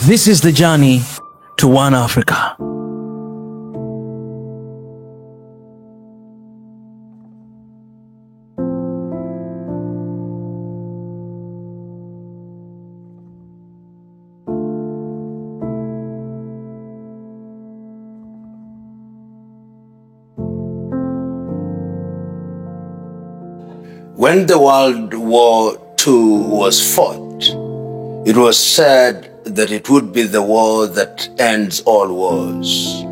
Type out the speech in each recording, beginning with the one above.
This is the journey to One Africa. When the World War II was fought, it was said that it would be the war that ends all wars.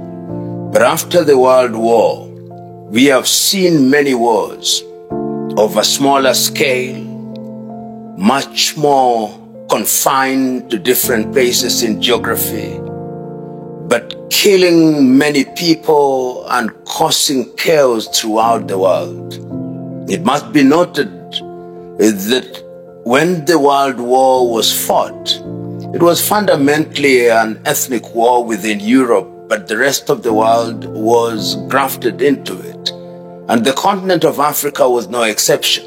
But after the World War, we have seen many wars of a smaller scale, much more confined to different places in geography, but killing many people and causing chaos throughout the world. It must be noted that when the World War was fought, it was fundamentally an ethnic war within Europe, but the rest of the world was grafted into it. And the continent of Africa was no exception.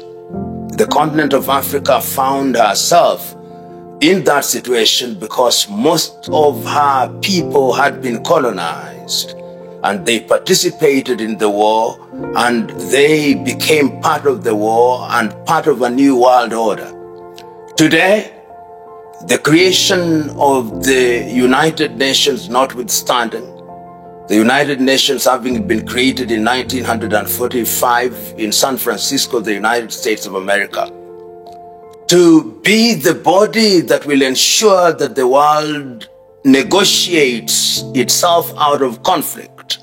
The continent of Africa found herself in that situation because most of her people had been colonized, and they participated in the war, and they became part of the war and part of a new world order. Today, the creation of the United Nations notwithstanding, the United Nations having been created in 1945 in San Francisco, the United States of America, to be the body that will ensure that the world negotiates itself out of conflict.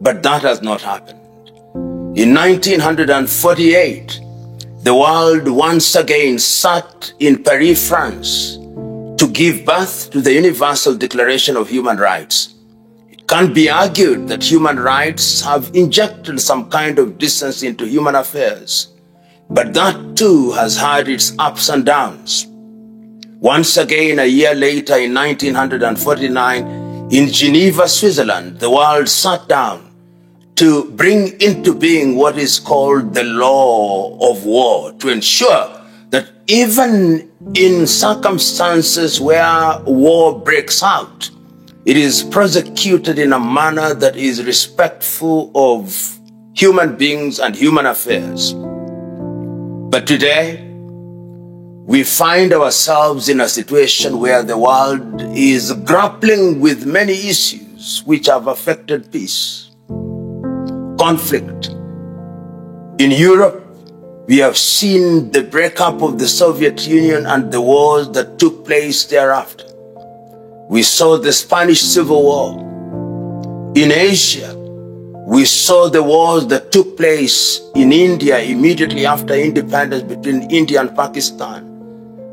But that has not happened. In 1948, the world once again sat in Paris, France, to give birth to the Universal Declaration of Human Rights. It can't be argued that human rights have injected some kind of decency into human affairs, but that too has had its ups and downs. Once again, a year later, in 1949, in Geneva, Switzerland, the world sat down to bring into being what is called the law of war, to ensure that even in circumstances where war breaks out, it is prosecuted in a manner that is respectful of human beings and human affairs. But today, we find ourselves in a situation where the world is grappling with many issues which have affected peace. Conflict. In Europe, we have seen the breakup of the Soviet Union and the wars that took place thereafter. We saw the Spanish Civil War. In Asia, we saw the wars that took place in India immediately after independence between India and Pakistan.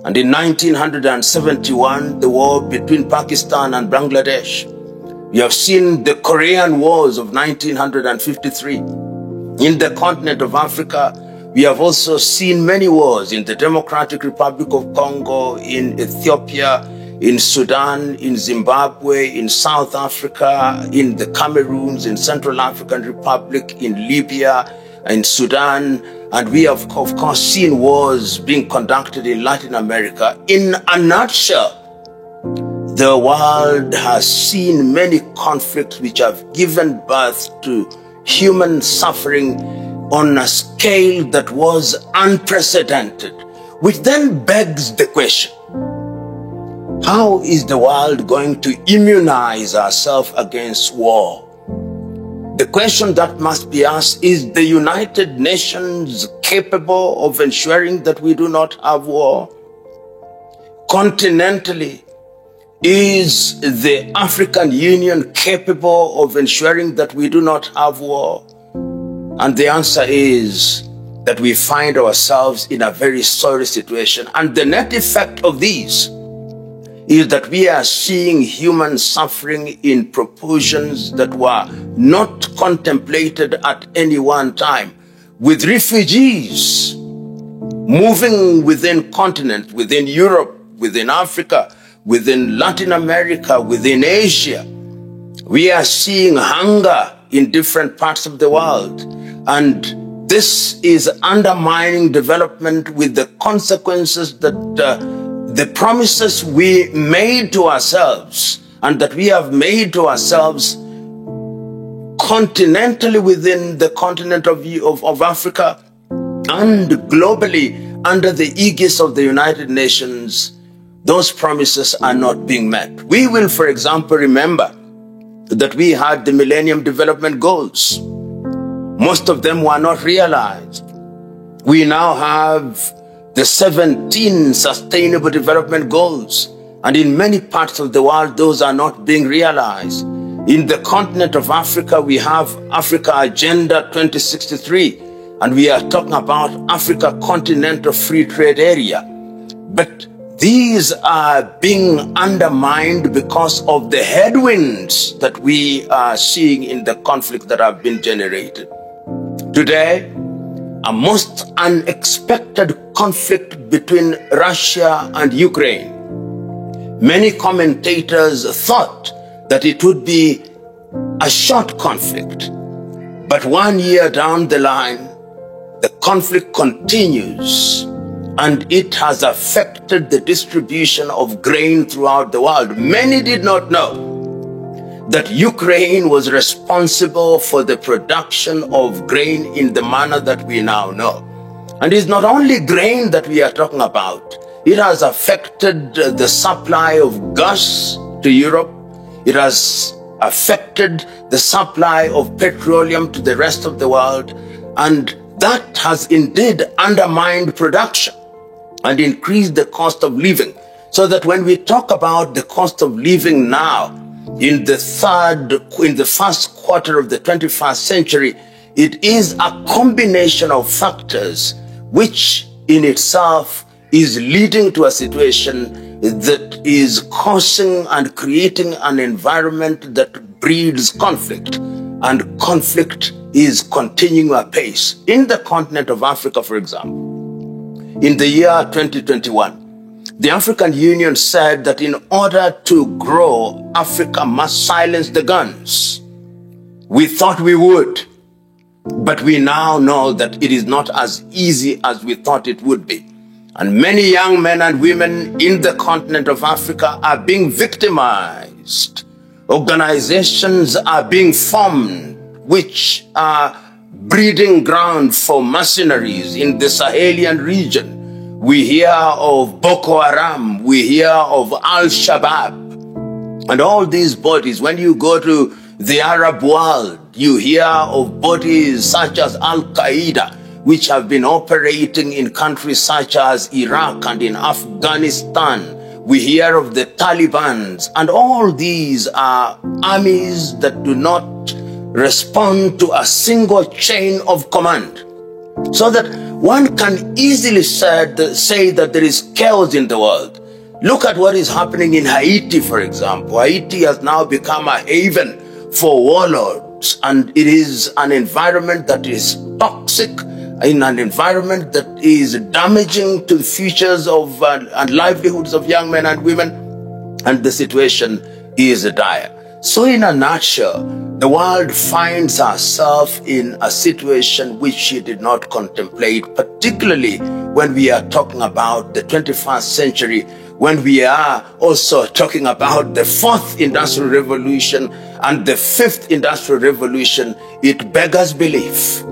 And in 1971, the war between Pakistan and Bangladesh. We have seen the Korean Wars of 1953. In the continent of Africa, we have also seen many wars in the Democratic Republic of Congo, in Ethiopia, in Sudan, in Zimbabwe, in South Africa, in the Cameroons, in Central African Republic, in Libya, in Sudan, and we have, of course, seen wars being conducted in Latin America. In a nutshell, the world has seen many conflicts which have given birth to human suffering on a scale that was unprecedented, which then begs the question, how is the world going to immunize ourselves against war? The question that must be asked, is the United Nations capable of ensuring that we do not have war? Continentally, is the African Union capable of ensuring that we do not have war? And the answer is that we find ourselves in a very sorry situation. And the net effect of these is that we are seeing human suffering in proportions that were not contemplated at any one time, with refugees moving within continent, within Europe, within Africa, within Latin America, within Asia. We are seeing hunger in different parts of the world. And this is undermining development with the consequences that the promises we made to ourselves and that we have made to ourselves continentally within the continent of Africa and globally under the aegis of the United Nations, those promises are not being met. We will, for example, remember that we had the Millennium Development Goals. Most of them were not realized. We now have the 17 Sustainable Development Goals, and in many parts of the world, those are not being realized. In the continent of Africa, we have Africa Agenda 2063, and we are talking about Africa Continental Free Trade Area. But these are being undermined because of the headwinds that we are seeing in the conflict that have been generated. Today, a most unexpected conflict between Russia and Ukraine. Many commentators thought that it would be a short conflict, but 1 year down the line, the conflict continues, and it has affected the distribution of grain throughout the world. Many did not know that Ukraine was responsible for the production of grain in the manner that we now know. And it's not only grain that we are talking about. It has affected the supply of gas to Europe. It has affected the supply of petroleum to the rest of the world. And that has indeed undermined production and increased the cost of living. So that when we talk about the cost of living now, in the first quarter of the 21st century, it is a combination of factors which in itself is leading to a situation that is causing and creating an environment that breeds conflict, and conflict is continuing apace. In the continent of Africa, for example, in the year 2021, the African Union said that in order to grow, Africa must silence the guns. We thought we would, but we now know that it is not as easy as we thought it would be. And many young men and women in the continent of Africa are being victimized. Organizations are being formed which are breeding ground for mercenaries in the Sahelian region. We hear of Boko Haram, we hear of Al-Shabaab, and all these bodies. When you go to the Arab world, you hear of bodies such as Al-Qaeda, which have been operating in countries such as Iraq and in Afghanistan. We hear of the Taliban, and all these are armies that do not respond to a single chain of command. So that one can easily say that there is chaos in the world. Look at what is happening in Haiti, for example. Haiti has now become a haven for warlords, and it is an environment that is toxic, in an environment that is damaging to the futures of and livelihoods of young men and women, and the situation is dire. So in a nutshell, the world finds herself in a situation which she did not contemplate, particularly when we are talking about the 21st century, when we are also talking about the 4th industrial revolution and the 5th industrial revolution. It beggars belief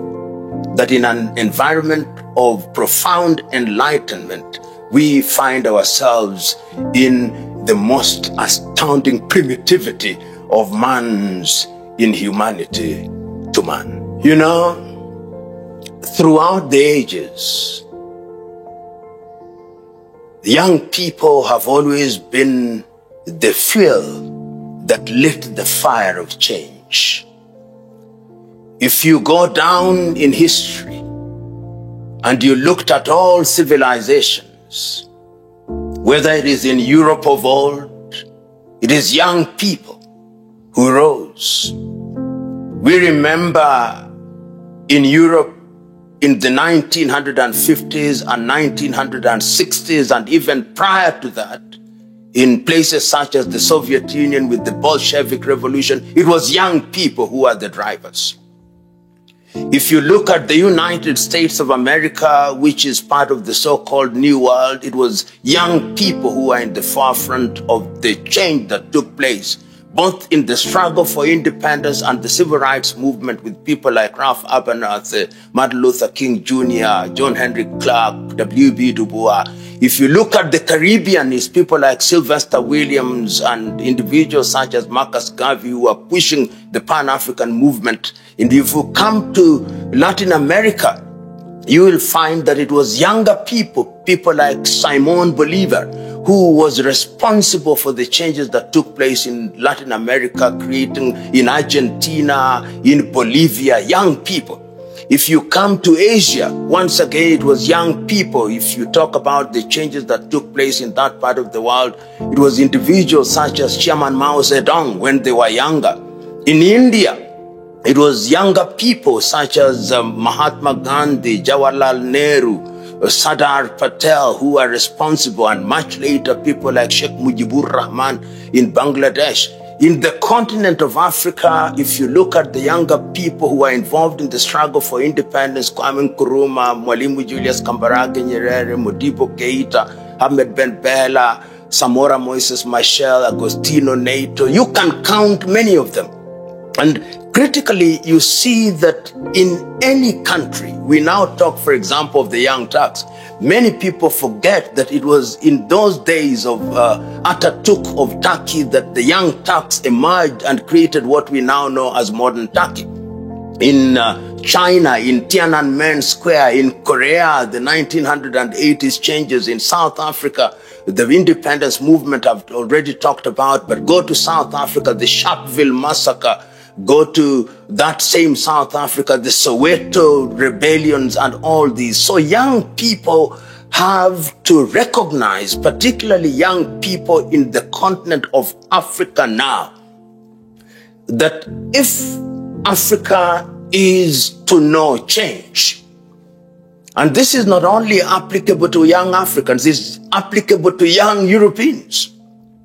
that in an environment of profound enlightenment, we find ourselves in the most astounding primitivity of man's inhumanity to man. You know, throughout the ages, young people have always been the fuel that lit the fire of change. If you go down in history and you looked at all civilizations, whether it is in Europe of old, it is young people who rose. We remember in Europe in the 1950s and 1960s, and even prior to that, in places such as the Soviet Union with the Bolshevik Revolution, it was young people who were the drivers. If you look at the United States of America, which is part of the so-called New World, it was young people who are in the forefront of the change that took place, both in the struggle for independence and the civil rights movement, with people like Ralph Abernathy, Martin Luther King Jr., John Henry Clark, W.B. Du Bois. If you look at the Caribbean, it's people like Sylvester Williams and individuals such as Marcus Garvey who are pushing the Pan-African movement. And if you come to Latin America, you will find that it was younger people, people like Simon Bolivar, who was responsible for the changes that took place in Latin America, creating in Argentina, in Bolivia, young people. If you come to Asia, once again, it was young people. If you talk about the changes that took place in that part of the world, it was individuals such as Chairman Mao Zedong when they were younger. In India, it was younger people such as Mahatma Gandhi, Jawaharlal Nehru, Sardar Patel, who are responsible, and much later people like Sheikh Mujibur Rahman in Bangladesh. In the continent of Africa, if you look at the younger people who are involved in the struggle for independence, Kwame Nkrumah, Mwalimu Julius Kambarage Nyerere, Modibo Keita, Ahmed Ben Bella, Samora Moises Machel, Agostino Neto, you can count many of them. And critically, you see that in any country, we now talk, for example, of the Young Turks. Many people forget that it was in those days of Atatürk of Turkey that the Young Turks emerged and created what we now know as modern Turkey. In China, in Tiananmen Square, in Korea, the 1980s changes, in South Africa, the independence movement I've already talked about, but go to South Africa, the Sharpeville massacre, go to that same South Africa, the Soweto rebellions and all these. So young people have to recognize, particularly young people in the continent of Africa now, that if Africa is to know change, and this is not only applicable to young Africans, it's applicable to young Europeans,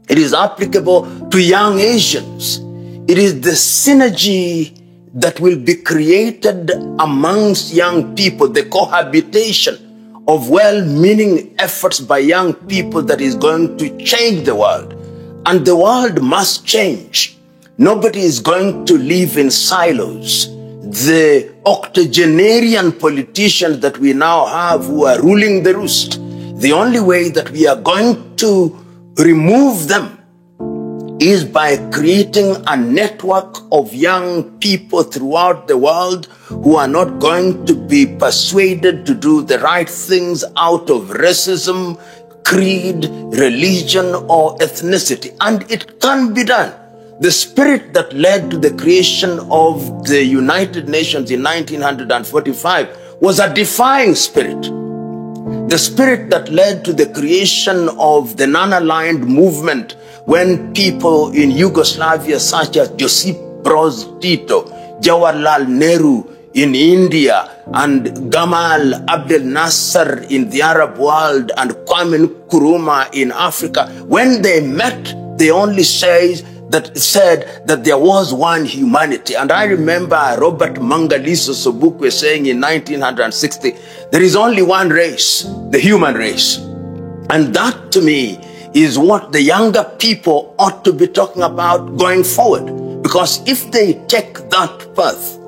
it is applicable to young Asians. It is the synergy that will be created amongst young people, the cohabitation of well-meaning efforts by young people that is going to change the world. And the world must change. Nobody is going to live in silos. The octogenarian politicians that we now have who are ruling the roost, the only way that we are going to remove them is by creating a network of young people throughout the world who are not going to be persuaded to do the right things out of racism, creed, religion, or ethnicity. And it can be done. The spirit that led to the creation of the United Nations in 1945 was a defying spirit. The spirit that led to the creation of the non-aligned movement when people in Yugoslavia such as Josip Broz Tito, Jawaharlal Nehru in India, and Gamal Abdel Nasser in the Arab world, and Kwame Nkrumah in Africa, when they met, they only said that there was one humanity. And I remember Robert Mangaliso Sobukwe saying in 1960, there is only one race, the human race. And that to me is what the younger people ought to be talking about going forward. Because if they take that path,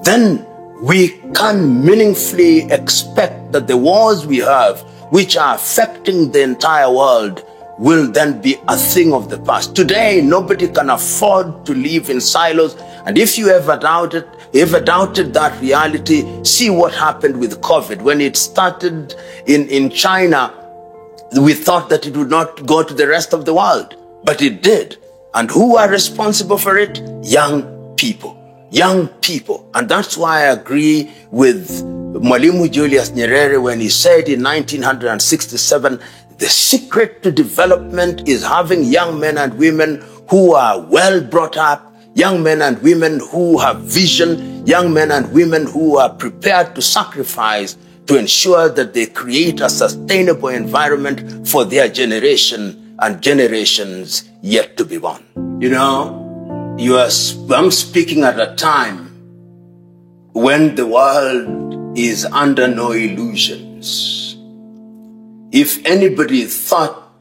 then we can meaningfully expect that the wars we have, which are affecting the entire world, will then be a thing of the past. Today, nobody can afford to live in silos. And if you ever doubted that reality, see what happened with COVID. When it started in China, we thought that it would not go to the rest of the world, but it did. And who are responsible for it? Young people. Young people. And that's why I agree with Mwalimu Julius Nyerere when he said in 1967, the secret to development is having young men and women who are well brought up, young men and women who have vision, young men and women who are prepared to sacrifice to ensure that they create a sustainable environment for their generation and generations yet to be born. You know, I'm speaking at a time when the world is under no illusions. If anybody thought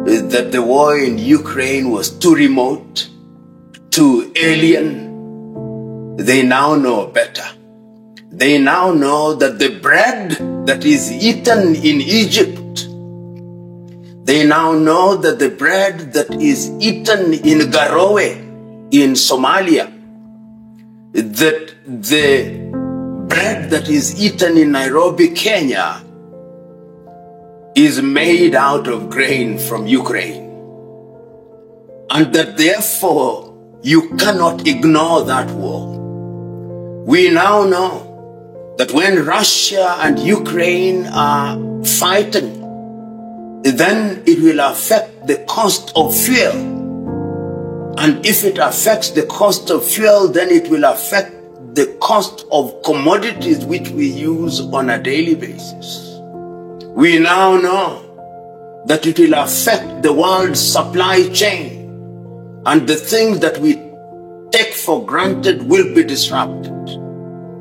that the war in Ukraine was too remote, too alien, they now know better. They now know that the bread that is eaten in Egypt, they now know that the bread that is eaten in Garowe in Somalia, that the bread that is eaten in Nairobi, Kenya, is made out of grain from Ukraine. And that therefore you cannot ignore that war. We now know that when Russia and Ukraine are fighting, then it will affect the cost of fuel. And if it affects the cost of fuel, then it will affect the cost of commodities which we use on a daily basis. We now know that it will affect the world's supply chain, and the things that we take for granted will be disrupted.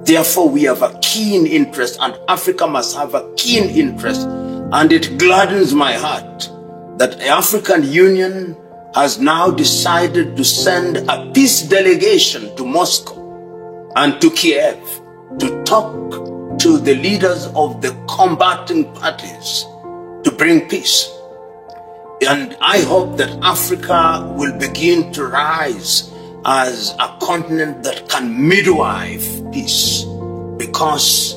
Therefore, we have a keen interest, and Africa must have a keen interest, and it gladdens my heart that the African Union has now decided to send a peace delegation to Moscow and to Kiev to talk to the leaders of the combating parties to bring peace. And I hope that Africa will begin to rise as a continent that can midwife peace, because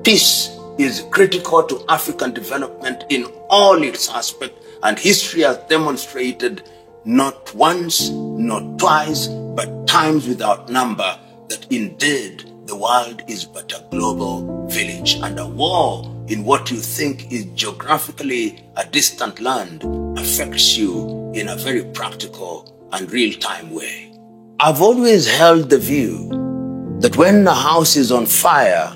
peace is critical to African development in all its aspects, and history has demonstrated not once, not twice, but times without number that indeed the world is but a global village, and a war in what you think is geographically a distant land affects you in a very practical and real-time way. I've always held the view that when a house is on fire,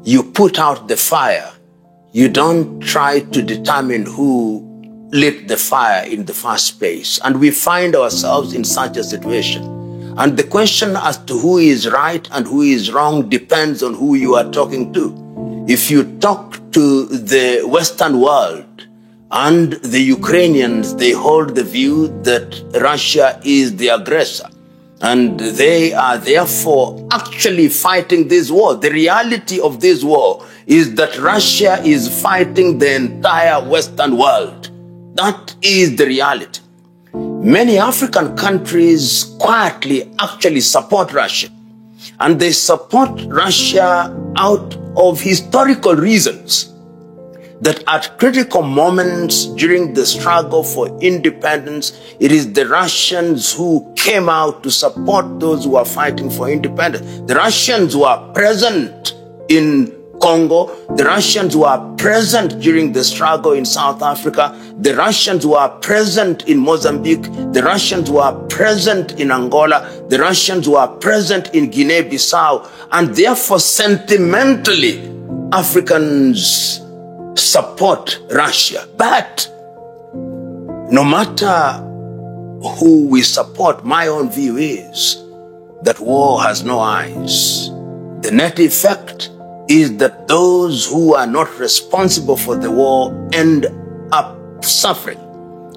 you put out the fire. You don't try to determine who lit the fire in the first place. And we find ourselves in such a situation. And the question as to who is right and who is wrong depends on who you are talking to. If you talk to the Western world and the Ukrainians, they hold the view that Russia is the aggressor, and they are therefore actually fighting this war. The reality of this war is that Russia is fighting the entire Western world. That is the reality. Many African countries quietly actually support Russia. And they support Russia out of historical reasons. That at critical moments during the struggle for independence, it is the Russians who came out to support those who are fighting for independence. The Russians who are present in Congo, the Russians who are present during the struggle in South Africa, the Russians who are present in Mozambique, the Russians who are present in Angola, the Russians who are present in Guinea-Bissau, and therefore sentimentally Africans support Russia. But no matter who we support, my own view is that war has no eyes. The net effect is that those who are not responsible for the war end up suffering.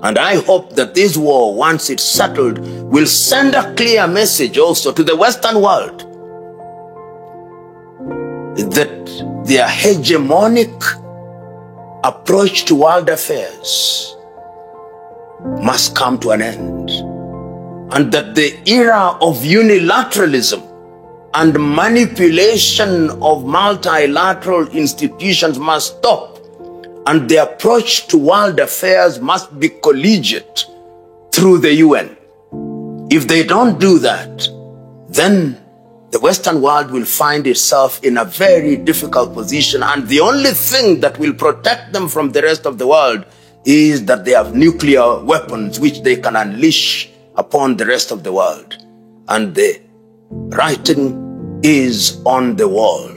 And I hope that this war, once it's settled, will send a clear message also to the Western world that their hegemonic approach to world affairs must come to an end, and that the era of unilateralism and manipulation of multilateral institutions must stop, and the approach to world affairs must be collegiate through the UN. If they don't do that, then the Western world will find itself in a very difficult position, and the only thing that will protect them from the rest of the world is that they have nuclear weapons which they can unleash upon the rest of the world. And the writing is on the wall.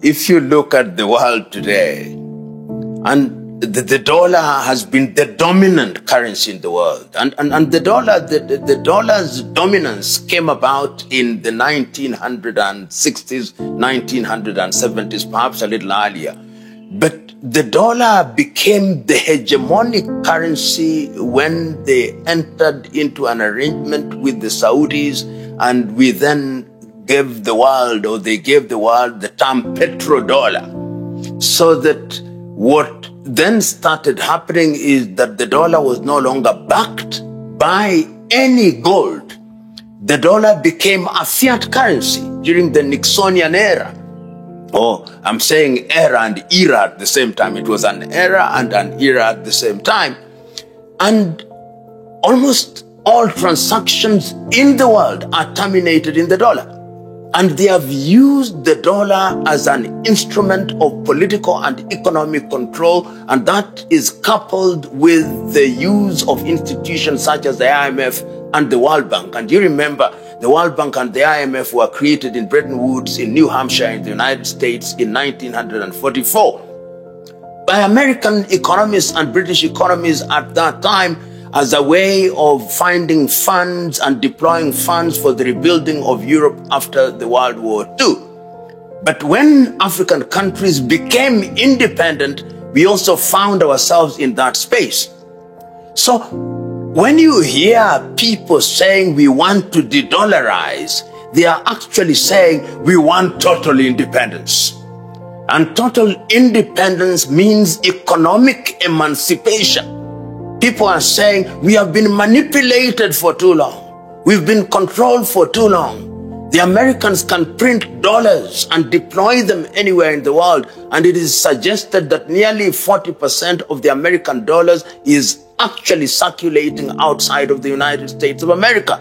If you look at the world today, and the dollar has been the dominant currency in the world. And the dollar's dominance came about in the 1960s, 1970s, perhaps a little earlier. But the dollar became the hegemonic currency when they entered into an arrangement with the Saudis, and we then gave the world, or they gave the world, the term petrodollar. So that what then started happening is that the dollar was no longer backed by any gold. The dollar became a fiat currency during the Nixonian era. Oh, I'm saying era and era at the same time. It was an era and an era at the same time. And almost all transactions in the world are terminated in the dollar. And they have used the dollar as an instrument of political and economic control, and that is coupled with the use of institutions such as the IMF and the World Bank. And you remember, the World Bank and the IMF were created in Bretton Woods in New Hampshire in the United States in 1944 by American economists and British economists at that time, as a way of finding funds and deploying funds for the rebuilding of Europe after the World War II. But when African countries became independent, we also found ourselves in that space. So when you hear people saying we want to de-dollarize, they are actually saying we want total independence. And total independence means economic emancipation. People are saying we have been manipulated for too long. We've been controlled for too long. The Americans can print dollars and deploy them anywhere in the world. And it is suggested that nearly 40% of the American dollars is actually circulating outside of the United States of America.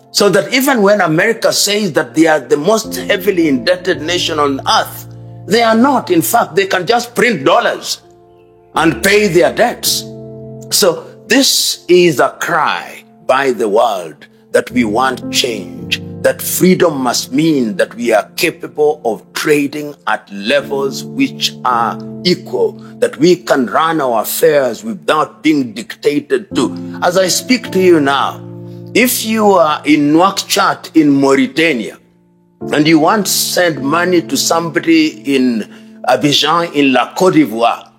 So that even when America says that they are the most heavily indebted nation on earth, they are not. In fact, they can just print dollars and pay their debts. So this is a cry by the world that we want change, that freedom must mean that we are capable of trading at levels which are equal, that we can run our affairs without being dictated to. As I speak to you now, if you are in Nouakchott in Mauritania and you want to send money to somebody in Abidjan in La Côte d'Ivoire,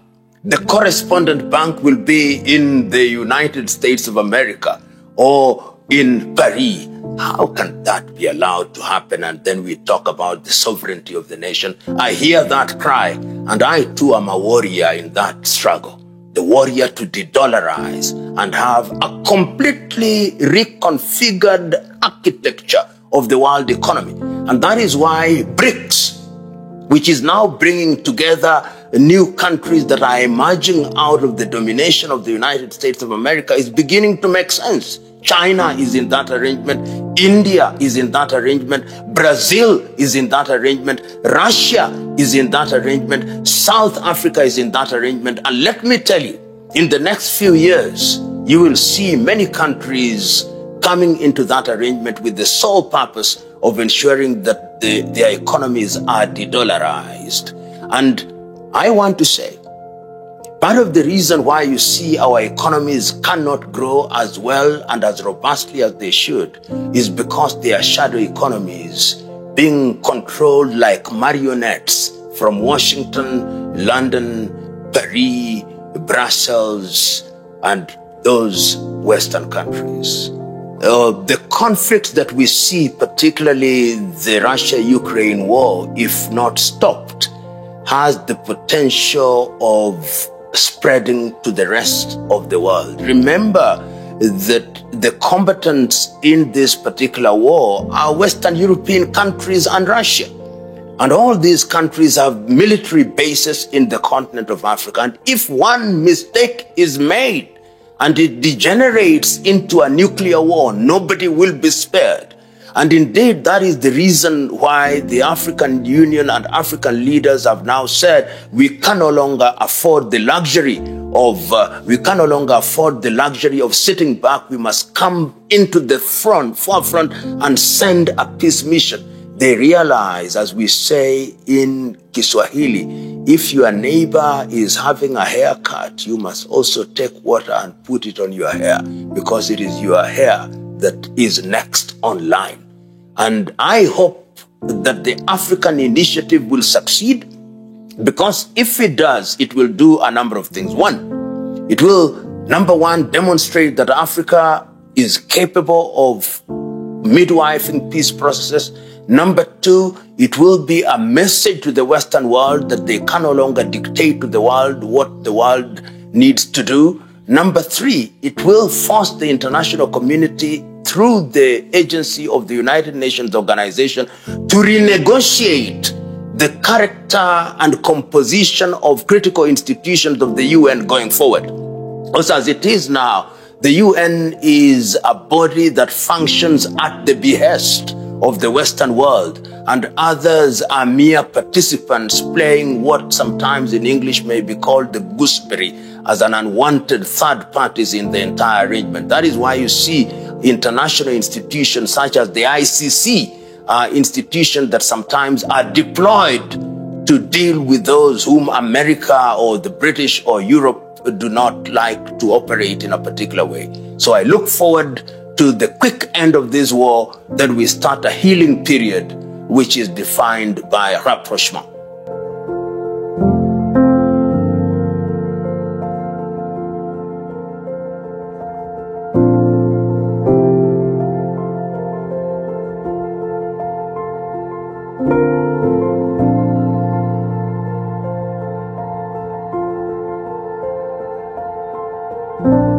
the correspondent bank will be in the United States of America or in Paris. How can that be allowed to happen? And then we talk about the sovereignty of the nation. I hear that cry, and I too am a warrior in that struggle. The warrior to de-dollarize and have a completely reconfigured architecture of the world economy. And that is why BRICS, which is now bringing together new countries that are emerging out of the domination of the United States of America, is beginning to make sense. China is in that arrangement. India is in that arrangement. Brazil is in that arrangement. Russia is in that arrangement. South Africa is in that arrangement. And let me tell you, in the next few years, you will see many countries coming into that arrangement with the sole purpose of ensuring that their economies are de-dollarized. And I want to say, part of the reason why you see our economies cannot grow as well and as robustly as they should is because they are shadow economies being controlled like marionettes from Washington, London, Paris, Brussels, and those Western countries. The conflicts that we see, particularly the Russia-Ukraine war, if not stopped, has the potential of spreading to the rest of the world. Remember that the combatants in this particular war are Western European countries and Russia. And all these countries have military bases in the continent of Africa. And if one mistake is made and it degenerates into a nuclear war, nobody will be spared. And indeed, that is the reason why the African Union and African leaders have now said we can no longer afford the luxury of sitting back. We must come into the forefront and send a peace mission. they realize, as we say in Kiswahili, if your neighbor is having a haircut, you must also take water and put it on your hair, because it is your hair that is next online. And I hope that the African initiative will succeed, because if it does, it will do a number of things. One, it will, number one, demonstrate that Africa is capable of midwifing peace processes. Number two, it will be a message to the Western world that they can no longer dictate to the world what the world needs to do. Number three, it will force the international community through the agency of the United Nations Organization to renegotiate the character and composition of critical institutions of the UN going forward. Also, as it is now, the UN is a body that functions at the behest of the Western world, and others are mere participants playing what sometimes in English may be called the gooseberry, as an unwanted third parties in the entire arrangement. That is why you see international institutions such as the ICC, institutions that sometimes are deployed to deal with those whom America or the British or Europe do not like to operate in a particular way. So I look forward to the quick end of this war, that we start a healing period which is defined by rapprochement. you.